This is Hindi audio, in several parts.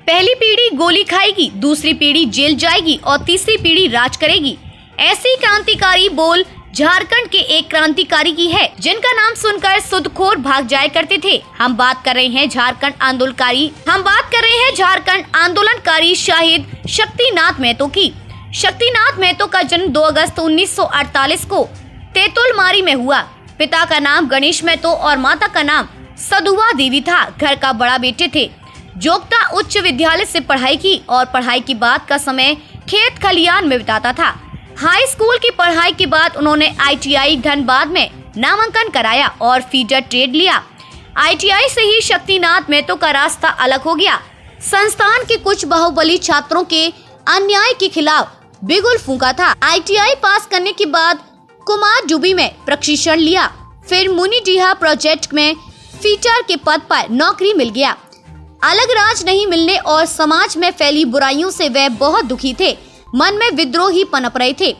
पहली पीढ़ी गोली खाएगी, दूसरी पीढ़ी जेल जाएगी और तीसरी पीढ़ी राज करेगी। ऐसी क्रांतिकारी बोल झारखंड के एक क्रांतिकारी की है, जिनका नाम सुनकर सुदखोर भाग जाया करते थे। हम बात कर रहे हैं झारखंड आंदोलनकारी शहीद शक्तिनाथ महतो की। शक्तिनाथ महतो का जन्म 2 अगस्त 1948 को तेतुलमारी में हुआ। पिता का नाम गणेश महतो और माता का नाम सधुआ देवी था। घर का बड़ा बेटे थे। जोगता उच्च विद्यालय से पढ़ाई की और पढ़ाई के बाद का समय खेत खलियान में बिताता था। हाई स्कूल की पढ़ाई के बाद उन्होंने ITI धनबाद में नामांकन कराया और फीडर ट्रेड लिया। ITI से ही शक्तिनाथ महतो का रास्ता अलग हो गया। संस्थान के कुछ बाहुबली छात्रों के अन्याय के खिलाफ बिगुल फूंका था। ITI पास करने के बाद कुमार डुबी में प्रशिक्षण लिया। फिर मुनिडीहा प्रोजेक्ट में फीटर के पद पर नौकरी मिल गया। अलग राज नहीं मिलने और समाज में फैली बुराइयों से वे बहुत दुखी थे। मन में विद्रोह ही पनप रहे थे।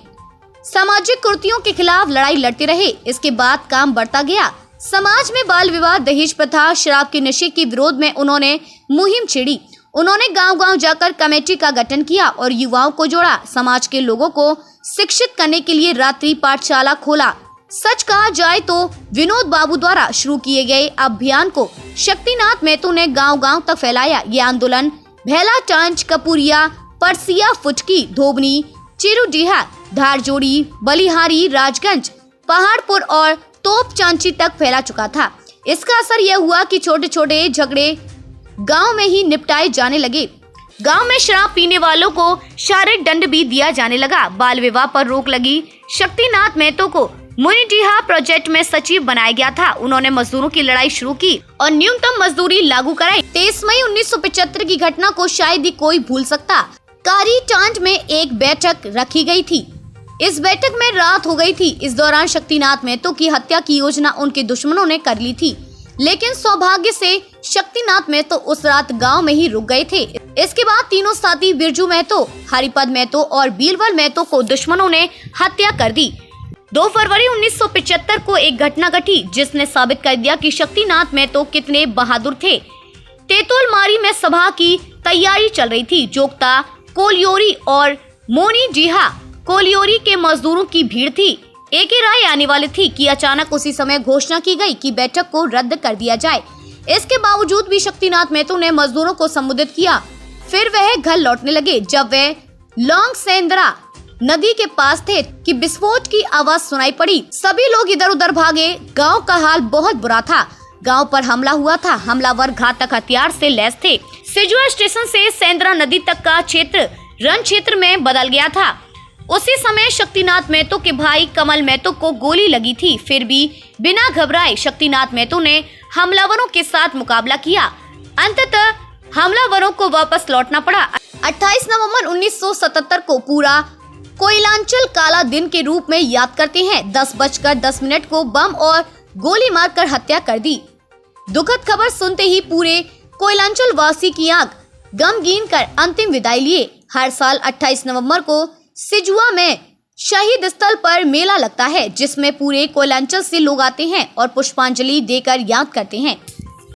सामाजिक कुरीतियों के खिलाफ लड़ाई लड़ते रहे। इसके बाद काम बढ़ता गया। समाज में बाल विवाह, दहेज प्रथा, शराब के नशे के विरोध में उन्होंने मुहिम छेड़ी। उन्होंने गांव-गांव जाकर कमेटी का गठन किया और युवाओं को जोड़ा। समाज के लोगों को शिक्षित करने के लिए रात्रि पाठशाला खोला। सच कहा जाए तो विनोद बाबू द्वारा शुरू किए गए अभियान को शक्तिनाथ महतो ने गांव-गांव तक फैलाया। ये आंदोलन भेला टांच, कपूरिया, परसिया, फुटकी, धोबनी, चिरुडीहा, धारजोड़ी, बलिहारी, राजगंज, पहाड़पुर और तोप चांची तक फैला चुका था। इसका असर यह हुआ कि छोटे छोटे झगड़े गांव में ही निपटाए जाने लगे। गांव में शराब पीने वालों को शारीरिक दंड भी दिया जाने लगा। बाल विवाह पर रोक लगी। शक्तिनाथ महतो को मुनिडीहा प्रोजेक्ट में सचिव बनाया गया था। उन्होंने मजदूरों की लड़ाई शुरू की और न्यूनतम मजदूरी लागू कराई। 23 मई 1975 की घटना को शायद ही कोई भूल सकता। कारी टांड में एक बैठक रखी गई थी। इस बैठक में रात हो गई थी। इस दौरान शक्तिनाथ महतो की हत्या की योजना उनके दुश्मनों ने कर ली थी, लेकिन सौभाग्य से शक्तिनाथ महतो उस रात गांव में ही रुक गए थे। इसके बाद तीनों साथी बिरजू महतो, हरिपद महतो और बीरबल महतो को दुश्मनों ने हत्या कर दी। 2 फरवरी 1975 को एक घटना घटी जिसने साबित कर दिया कि शक्तिनाथ महतो कितने बहादुर थे। तेतुलमारी में सभा की तैयारी चल रही थी। जोगता, कोलियोरी और मोनीडीहा कोलियोरी के मजदूरों की भीड़ थी। एक ही राय आने वाली थी कि अचानक उसी समय घोषणा की गई कि बैठक को रद्द कर दिया जाए। इसके बावजूद भी शक्तिनाथ महतो ने मजदूरों को संबोधित किया। फिर वह घर लौटने लगे। जब वे लॉन्ग सेंद्रा नदी के पास थे कि विस्फोट की आवाज सुनाई पड़ी। सभी लोग इधर उधर भागे। गांव का हाल बहुत बुरा था। गांव पर हमला हुआ था। हमलावर घातक हथियार से लैस थे। सिजुआ स्टेशन से सेंद्रा नदी तक का क्षेत्र रण क्षेत्र में बदल गया था। उसी समय शक्तिनाथ महतो के भाई कमल महतो को गोली लगी थी। फिर भी बिना घबराए शक्तिनाथ महतो ने हमलावरों के साथ मुकाबला किया। अंततः हमलावरों को वापस लौटना पड़ा। 28 नवंबर 1977 को पूरा कोयलांचल काला दिन के रूप में याद करते हैं। 10:10 को बम और गोली मारकर हत्या कर दी। दुखद खबर सुनते ही पूरे कोयलांचल वासी की आंख गमगीन कर अंतिम विदाई लिए। हर साल 28 नवंबर को सिजुआ में शहीद स्थल पर मेला लगता है, जिसमें पूरे कोयलांचल से लोग आते हैं और पुष्पांजलि देकर याद करते हैं।